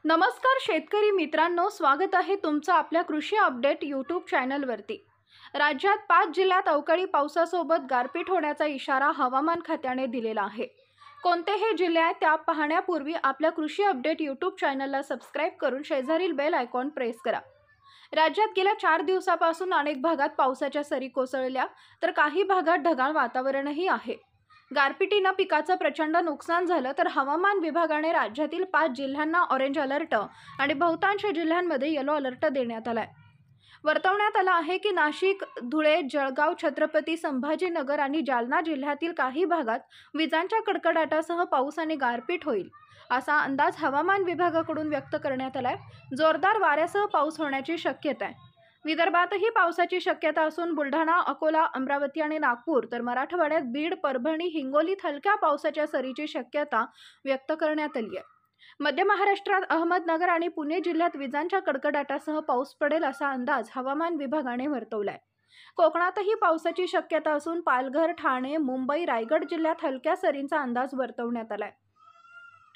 नमस्कार शेतकरी मित्रांनो, स्वागत आहे तुमचं आपल्या कृषी अपडेट यूट्यूब चॅनलवरती। राज्यात 5 जिल्ह्यात अवकाळी पावसासोबत गारपीट होण्याचा इशारा हवामान खात्याने दिलेला आहे। कोणते हे जिल्हे आहेत त्या पाहण्यापूर्वी आपल्या कृषी अपडेट यूट्यूब चॅनलला सबस्क्राइब करून शेजारील बेल आयकॉन प्रेस करा। राज्यात गेल्या 4 दिवसापासून अनेक भागात पावसाच्या सरी कोसळल्या, तर काही भागात ढगाळ वातावरणही आहे। गारपिटीने पिकाचं प्रचंड नुकसान झालं, तर हवामान विभागाने राज्यातील 5 जिल्ह्यांना ऑरेंज अलर्ट आणि बहुतांश जिल्ह्यांमध्ये येलो अलर्ट देण्यात आलाय। वर्तवण्यात आलं आहे की नाशिक, धुळे, जळगाव, छत्रपती संभाजीनगर आणि जालना जिल्ह्यातील काही भागात विजांच्या कडकडाटासह पाऊस आणि गारपीट होईल, असा अंदाज हवामान विभागाकडून व्यक्त करण्यात आलाय। जोरदार वाऱ्यासह पाऊस होण्याची शक्यता आहे। विदर्भातही पावसाची शक्यता असून बुलढाणा, अकोला, अमरावती आणि नागपूर, तर मराठवाड्यात बीड, परभणी, हिंगोलीत हलक्या पावसाच्या सरीची शक्यता व्यक्त करण्यात आली आहे। मध्य महाराष्ट्रात अहमदनगर आणि पुणे जिल्ह्यात विजांच्या कडकडाटासह पाऊस पडेल, असा अंदाज हवामान विभागाने वर्तवलाय। कोकणातही पावसाची शक्यता असून पालघर, ठाणे, मुंबई, रायगड जिल्ह्यात हलक्या सरींचा अंदाज वर्तवण्यात आलाय।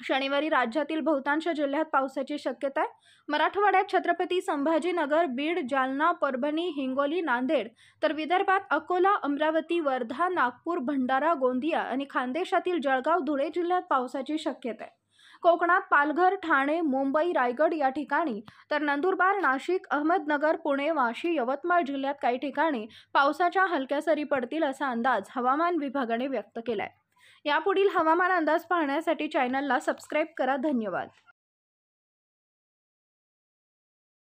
शनिवारी राज्यातील बहुतांश जिल्ह्यात पावसाची शक्यता आहे। मराठवाड्यात छत्रपती संभाजीनगर, बीड, जालना, परभणी, हिंगोली, नांदेड, तर विदर्भात अकोला, अमरावती, वर्धा, नागपूर, भंडारा, गोंदिया आणि खानदेशातील जळगाव, धुळे जिल्ह्यात पावसाची शक्यता आहे। कोकणात पालघर, ठाणे, मुंबई, रायगड या ठिकाणी, तर नंदुरबार, नाशिक, अहमदनगर, पुणे, वाशी, यवतमाळ जिल्ह्यात काही ठिकाणी पावसाच्या हलक्या सरी पडतील, असा अंदाज हवामान विभागाने व्यक्त केलाय। यापुढील हवामान अंदाज पाहण्यासाठी चॅनलला सबस्क्राइब करा। धन्यवाद।